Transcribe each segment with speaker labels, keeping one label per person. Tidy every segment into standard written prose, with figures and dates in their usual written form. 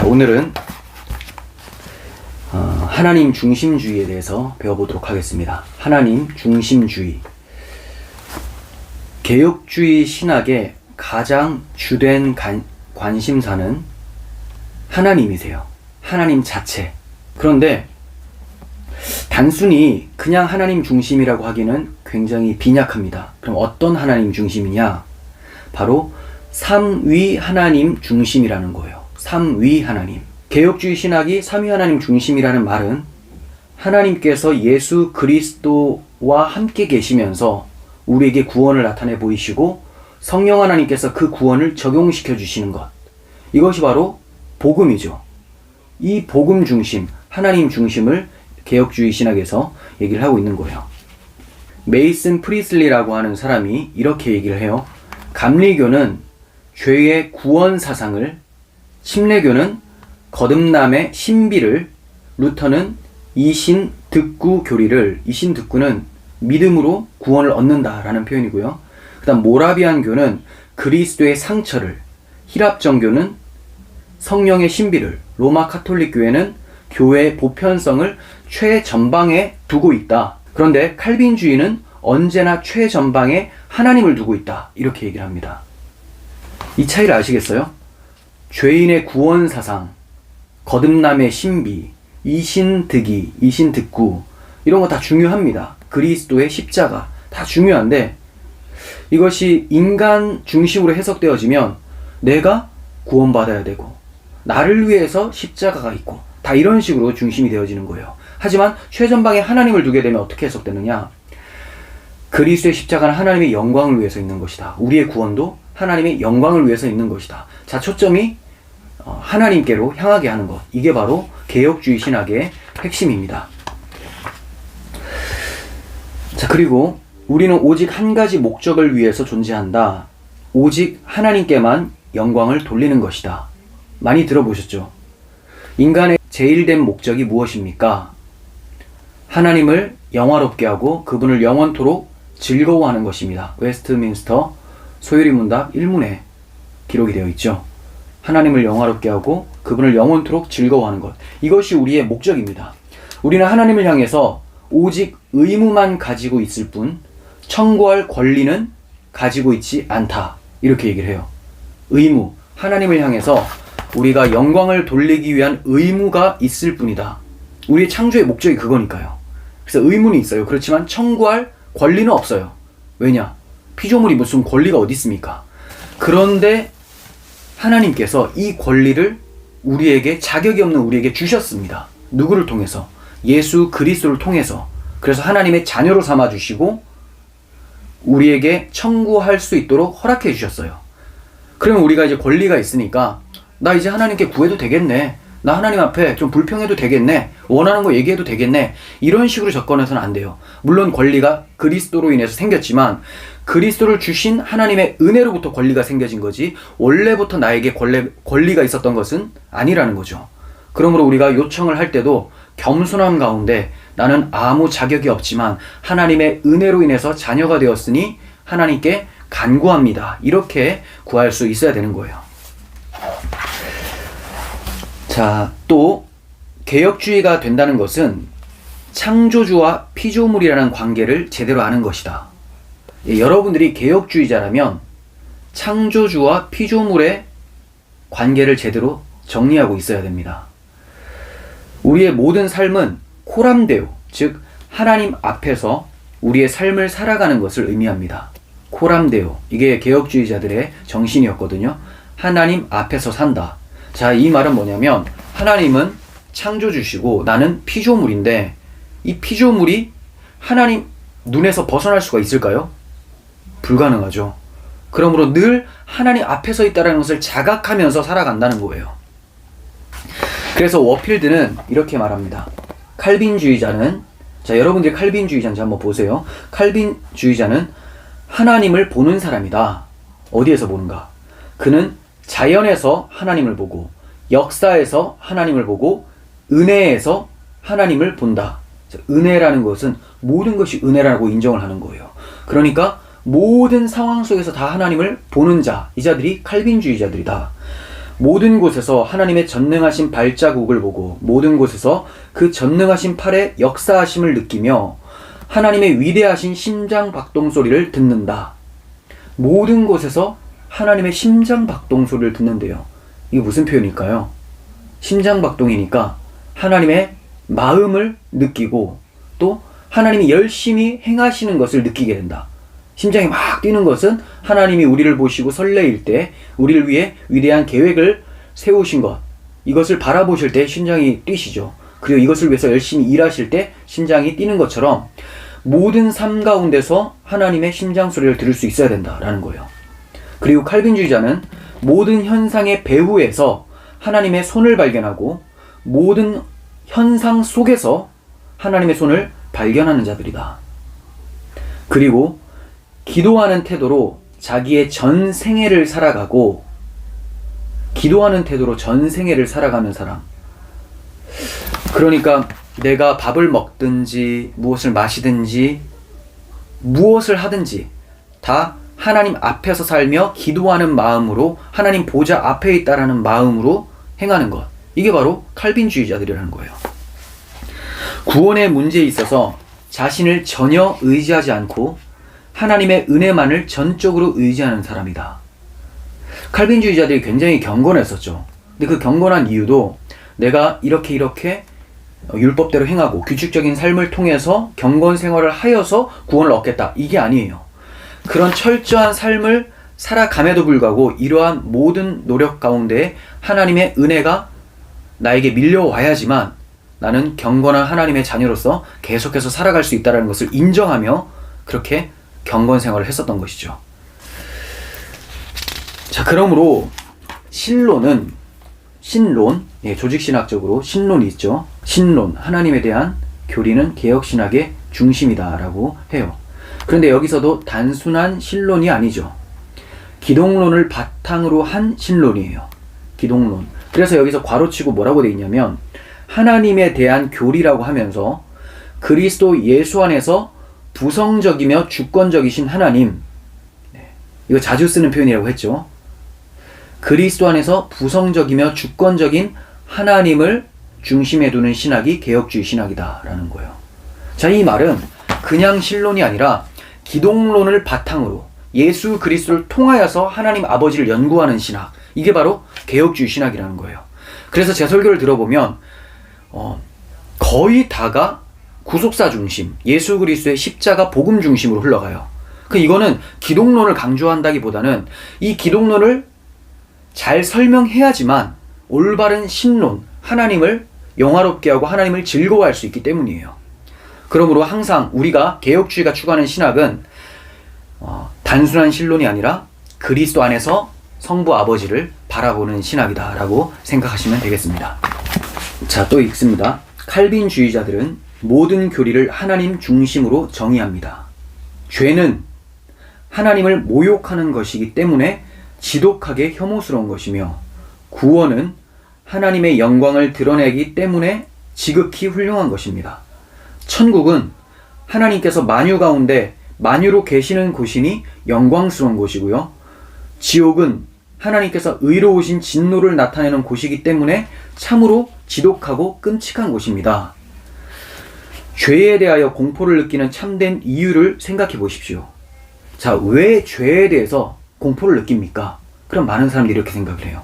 Speaker 1: 오늘은 하나님 중심주의에 대해서 배워보도록 하겠습니다. 하나님 중심주의. 개혁주의 신학의 가장 주된 관심사는 하나님이세요. 하나님 자체. 그런데 단순히 그냥 하나님 중심이라고 하기는 굉장히 빈약합니다. 그럼 어떤 하나님 중심이냐? 바로 삼위 하나님 중심이라는 거예요. 삼위 하나님. 개혁주의 신학이 삼위 하나님 중심이라는 말은 하나님께서 예수 그리스도와 함께 계시면서 우리에게 구원을 나타내 보이시고 성령 하나님께서 그 구원을 적용시켜 주시는 것. 이것이 바로 복음이죠. 이 복음 중심, 하나님 중심을 개혁주의 신학에서 얘기를 하고 있는 거예요. 메이슨 프리슬리라고 하는 사람이 이렇게 얘기를 해요. 감리교는 죄의 구원 사상을, 침례교는 거듭남의 신비를, 루터는 이신득구 교리를, 이신득구는 믿음으로 구원을 얻는다라는 표현이고요. 그 다음 모라비안 교는 그리스도의 상처를, 히랍 정교는 성령의 신비를, 로마 카톨릭 교회는 교회의 보편성을 최전방에 두고 있다. 그런데 칼빈주의는 언제나 최전방에 하나님을 두고 있다. 이렇게 얘기를 합니다. 이 차이를 아시겠어요? 죄인의 구원 사상, 거듭남의 신비, 이신득이, 이신득구, 이런 거 다 중요합니다. 그리스도의 십자가 다 중요한데 이것이 인간 중심으로 해석되어지면 내가 구원받아야 되고 나를 위해서 십자가가 있고 다 이런 식으로 중심이 되어지는 거예요. 하지만 최전방에 하나님을 두게 되면 어떻게 해석되느냐? 그리스도의 십자가는 하나님의 영광을 위해서 있는 것이다. 우리의 구원도 하나님의 영광을 위해서 있는 것이다. 자, 초점이 하나님께로 향하게 하는 것. 이게 바로 개혁주의 신학의 핵심입니다. 자, 그리고 우리는 오직 한 가지 목적을 위해서 존재한다. 오직 하나님께만 영광을 돌리는 것이다. 많이 들어보셨죠? 인간의 제일된 목적이 무엇입니까? 하나님을 영화롭게 하고 그분을 영원토록 즐거워하는 것입니다. 웨스트민스터 소요리 문답 1문에 기록이 되어 있죠. 하나님을 영화롭게 하고 그분을 영원토록 즐거워하는 것. 이것이 우리의 목적입니다. 우리는 하나님을 향해서 오직 의무만 가지고 있을 뿐 청구할 권리는 가지고 있지 않다. 이렇게 얘기를 해요. 의무. 하나님을 향해서 우리가 영광을 돌리기 위한 의무가 있을 뿐이다. 우리의 창조의 목적이 그거니까요. 그래서 의무는 있어요. 그렇지만 청구할 권리는 없어요. 왜냐? 피조물이 무슨 권리가 어디 있습니까? 그런데 하나님께서 이 권리를 우리에게, 자격이 없는 우리에게 주셨습니다. 누구를 통해서? 예수 그리스도를 통해서. 그래서 하나님의 자녀로 삼아주시고 우리에게 청구할 수 있도록 허락해 주셨어요. 그러면 우리가 이제 권리가 있으니까 나 이제 하나님께 구해도 되겠네. 나 하나님 앞에 좀 불평해도 되겠네. 원하는 거 얘기해도 되겠네. 이런 식으로 접근해서는 안 돼요. 물론 권리가 그리스도로 인해서 생겼지만 그리스도를 주신 하나님의 은혜로부터 권리가 생겨진 거지 원래부터 나에게 권리가 있었던 것은 아니라는 거죠. 그러므로 우리가 요청을 할 때도 겸손함 가운데 나는 아무 자격이 없지만 하나님의 은혜로 인해서 자녀가 되었으니 하나님께 간구합니다. 이렇게 구할 수 있어야 되는 거예요. 자, 또 개혁주의가 된다는 것은 창조주와 피조물이라는 관계를 제대로 아는 것이다. 여러분들이 개혁주의자라면 창조주와 피조물의 관계를 제대로 정리하고 있어야 됩니다. 우리의 모든 삶은 코람데오, 즉 하나님 앞에서 우리의 삶을 살아가는 것을 의미합니다. 코람데오, 이게 개혁주의자들의 정신이었거든요. 하나님 앞에서 산다. 자, 이 말은 뭐냐면 하나님은 창조주시고 나는 피조물인데 이 피조물이 하나님 눈에서 벗어날 수가 있을까요? 불가능하죠. 그러므로 늘 하나님 앞에 서 있다는 것을 자각하면서 살아간다는 거예요. 그래서 워필드는 이렇게 말합니다. 칼빈주의자는, 자, 여러분들이 칼빈주의자인지 한번 보세요. 칼빈주의자는 하나님을 보는 사람이다. 어디에서 보는가? 그는 자연에서 하나님을 보고 역사에서 하나님을 보고 은혜에서 하나님을 본다. 은혜라는 것은 모든 것이 은혜라고 인정을 하는 거예요. 그러니까 모든 상황 속에서 다 하나님을 보는 자, 이 자들이 칼빈주의자들이다. 모든 곳에서 하나님의 전능하신 발자국을 보고 모든 곳에서 그 전능하신 팔의 역사하심을 느끼며 하나님의 위대하신 심장 박동 소리를 듣는다. 모든 곳에서 하나님의 심장 박동 소리를 듣는데요. 이게 무슨 표현일까요? 심장 박동이니까 하나님의 마음을 느끼고 또 하나님이 열심히 행하시는 것을 느끼게 된다. 심장이 막 뛰는 것은 하나님이 우리를 보시고 설레일 때 우리를 위해 위대한 계획을 세우신 것, 이것을 바라보실 때 심장이 뛰시죠. 그리고 이것을 위해서 열심히 일하실 때 심장이 뛰는 것처럼 모든 삶 가운데서 하나님의 심장 소리를 들을 수 있어야 된다라는 거예요. 그리고 칼빈주의자는 모든 현상의 배후에서 하나님의 손을 발견하고 모든 현상 속에서 하나님의 손을 발견하는 자들이다. 그리고 기도하는 태도로 자기의 전 생애를 살아가고, 기도하는 태도로 전 생애를 살아가는 사람. 그러니까 내가 밥을 먹든지 무엇을 마시든지 무엇을 하든지 다 하나님 앞에서 살며 기도하는 마음으로 하나님 보좌 앞에 있다라는 마음으로 행하는 것. 이게 바로 칼빈주의자들이라는 거예요. 구원의 문제에 있어서 자신을 전혀 의지하지 않고 하나님의 은혜만을 전적으로 의지하는 사람이다. 칼빈주의자들이 굉장히 경건했었죠. 근데 그 경건한 이유도 내가 이렇게 율법대로 행하고 규칙적인 삶을 통해서 경건 생활을 하여서 구원을 얻겠다, 이게 아니에요. 그런 철저한 삶을 살아감에도 불구하고 이러한 모든 노력 가운데 하나님의 은혜가 나에게 밀려와야지만 나는 경건한 하나님의 자녀로서 계속해서 살아갈 수 있다는 것을 인정하며 그렇게 경건 생활을 했었던 것이죠. 자, 그러므로 신론, 조직신학적으로 신론이 있죠. 신론, 하나님에 대한 교리는 개혁신학의 중심이다라고 해요. 그런데 여기서도 단순한 신론이 아니죠. 기독론을 바탕으로 한 신론이에요. 기독론. 그래서 여기서 괄호치고 뭐라고 되어 있냐면 하나님에 대한 교리라고 하면서 그리스도 예수 안에서 부성적이며 주권적이신 하나님, 이거 자주 쓰는 표현이라고 했죠. 그리스도 안에서 부성적이며 주권적인 하나님을 중심에 두는 신학이 개혁주의 신학이다라는 거예요. 자, 이 말은 그냥 신론이 아니라 기독론을 바탕으로 예수 그리스도를 통하여서 하나님 아버지를 연구하는 신학, 이게 바로 개혁주의 신학이라는 거예요. 그래서 제 설교를 들어보면 거의 다가 구속사 중심, 예수 그리스도의 십자가 복음 중심으로 흘러가요. 이거는 기독론을 강조한다기보다는 이 기독론을 잘 설명해야지만 올바른 신론, 하나님을 영화롭게 하고 하나님을 즐거워할 수 있기 때문이에요. 그러므로 항상 우리가 개혁주의가 추구하는 신학은 단순한 신론이 아니라 그리스도 안에서 성부 아버지를 바라보는 신학이다라고 생각하시면 되겠습니다. 자, 또 읽습니다. 칼빈주의자들은 모든 교리를 하나님 중심으로 정의합니다. 죄는 하나님을 모욕하는 것이기 때문에 지독하게 혐오스러운 것이며 구원은 하나님의 영광을 드러내기 때문에 지극히 훌륭한 것입니다. 천국은 하나님께서 만유 가운데 만유로 계시는 곳이니 영광스러운 곳이고요. 지옥은 하나님께서 의로우신 진노를 나타내는 곳이기 때문에 참으로 지독하고 끔찍한 곳입니다. 죄에 대하여 공포를 느끼는 참된 이유를 생각해 보십시오. 자, 왜 죄에 대해서 공포를 느낍니까? 그럼 많은 사람들이 이렇게 생각을 해요.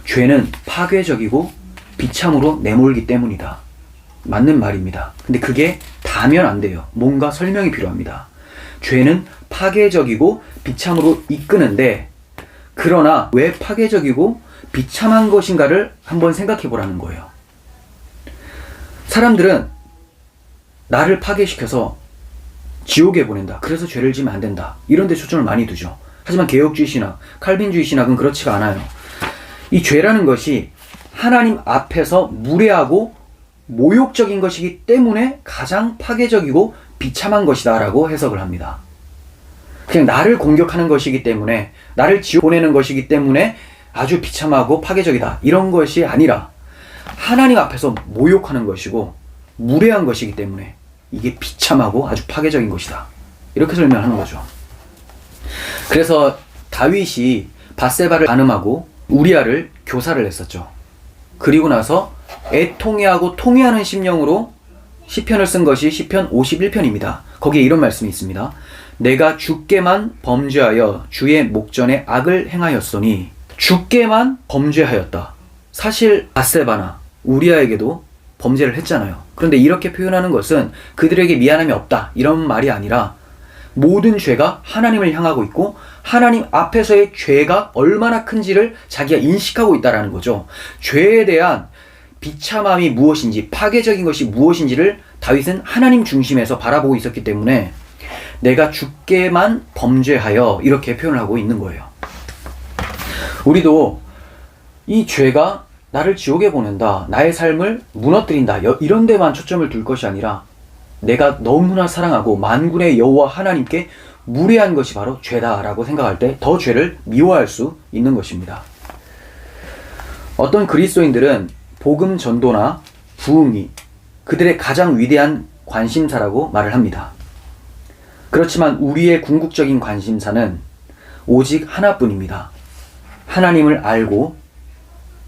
Speaker 1: 죄는 파괴적이고 비참으로 내몰기 때문이다. 맞는 말입니다. 근데 그게 다면 안 돼요. 뭔가 설명이 필요합니다. 죄는 파괴적이고 비참으로 이끄는데, 그러나 왜 파괴적이고 비참한 것인가를 한번 생각해 보라는 거예요. 사람들은 나를 파괴시켜서 지옥에 보낸다, 그래서 죄를 지면 안 된다, 이런 데 초점을 많이 두죠. 하지만 개혁주의 신학, 칼빈주의 신학은 그렇지가 않아요. 이 죄라는 것이 하나님 앞에서 무례하고 모욕적인 것이기 때문에 가장 파괴적이고 비참한 것이다 라고 해석을 합니다. 그냥 나를 공격하는 것이기 때문에, 나를 지옥 보내는 것이기 때문에 아주 비참하고 파괴적이다, 이런 것이 아니라 하나님 앞에서 모욕하는 것이고 무례한 것이기 때문에 이게 비참하고 아주 파괴적인 것이다, 이렇게 설명하는 거죠. 그래서 다윗이 밧세바를 간음하고 우리아를 교사를 했었죠. 그리고 나서 애통해하고 통회하는 심령으로 시편을 쓴 것이 시편 51편입니다. 거기에 이런 말씀이 있습니다. 내가 주께만 범죄하여 주의 목전에 악을 행하였으니. 주께만 범죄하였다. 사실 밧세바나 우리아에게도 범죄를 했잖아요. 그런데 이렇게 표현하는 것은 그들에게 미안함이 없다 이런 말이 아니라 모든 죄가 하나님을 향하고 있고 하나님 앞에서의 죄가 얼마나 큰지를 자기가 인식하고 있다는 거죠. 죄에 대한 비참함이 무엇인지, 파괴적인 것이 무엇인지를 다윗은 하나님 중심에서 바라보고 있었기 때문에 내가 주께만 범죄하여 이렇게 표현을 하고 있는 거예요. 우리도 이 죄가 나를 지옥에 보낸다, 나의 삶을 무너뜨린다, 이런 데만 초점을 둘 것이 아니라 내가 너무나 사랑하고 만군의 여호와 하나님께 무례한 것이 바로 죄다라고 생각할 때 더 죄를 미워할 수 있는 것입니다. 어떤 그리스도인들은 복음 전도나 부흥이 그들의 가장 위대한 관심사라고 말을 합니다. 그렇지만 우리의 궁극적인 관심사는 오직 하나뿐입니다. 하나님을 알고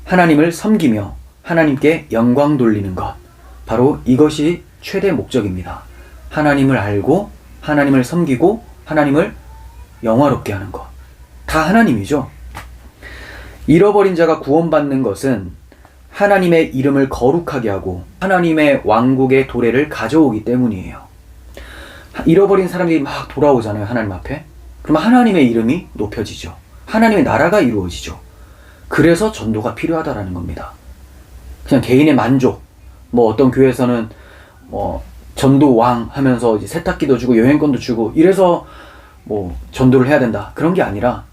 Speaker 1: 하나님을 섬기며 하나님께 영광 돌리는 것, 바로 이것이 최대 목적입니다. 하나님을 알고 하나님을 섬기고 하나님을 영화롭게 하는 것, 다 하나님이죠. 잃어버린 자가 구원받는 것은 하나님의 이름을 거룩하게 하고 하나님의 왕국의 도래를 가져오기 때문이에요. 잃어버린 사람들이 막 돌아오잖아요, 하나님 앞에. 그러면 하나님의 이름이 높여지죠. 하나님의 나라가 이루어지죠. 그래서 전도가 필요하다라는 겁니다. 그냥 개인의 만족, 어떤 교회에서는 전도 왕 하면서 이제 세탁기도 주고 여행권도 주고 이래서 전도를 해야 된다, 그런 게 아니라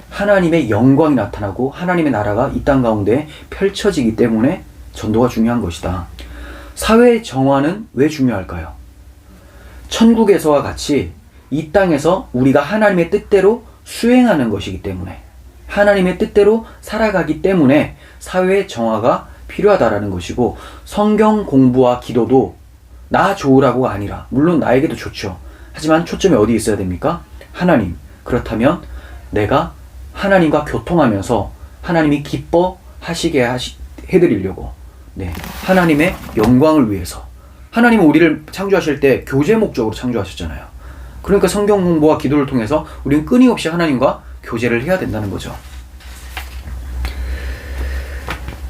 Speaker 1: 하나님의 영광이 나타나고 하나님의 나라가 이 땅 가운데 펼쳐지기 때문에 전도가 중요한 것이다. 사회 정화는 왜 중요할까요? 천국에서와 같이 이 땅에서 우리가 하나님의 뜻대로 수행하는 것이기 때문에, 하나님의 뜻대로 살아가기 때문에 사회 정화가 필요하다라는 것이고, 성경 공부와 기도도 나 좋으라고가 아니라, 물론 나에게도 좋죠. 하지만 초점이 어디에 있어야 됩니까? 하나님. 그렇다면 내가 하나님과 교통하면서 하나님이 기뻐하시게 해드리려고, 하나님의 영광을 위해서. 하나님은 우리를 창조하실 때 교제 목적으로 창조하셨잖아요. 그러니까 성경 공부와 기도를 통해서 우리는 끊임없이 하나님과 교제를 해야 된다는 거죠.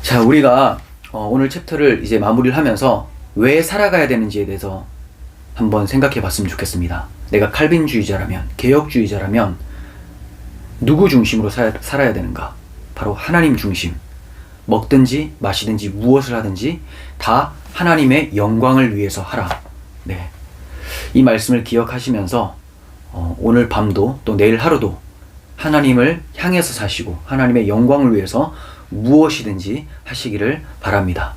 Speaker 1: 자, 우리가 오늘 챕터를 이제 마무리를 하면서 왜 살아가야 되는지에 대해서 한번 생각해 봤으면 좋겠습니다. 내가 칼빈주의자라면, 개혁주의자라면 누구 중심으로 살아야 되는가? 바로 하나님 중심. 먹든지 마시든지 무엇을 하든지 다 하나님의 영광을 위해서 하라. 이 말씀을 기억하시면서 오늘 밤도 또 내일 하루도 하나님을 향해서 사시고 하나님의 영광을 위해서 무엇이든지 하시기를 바랍니다.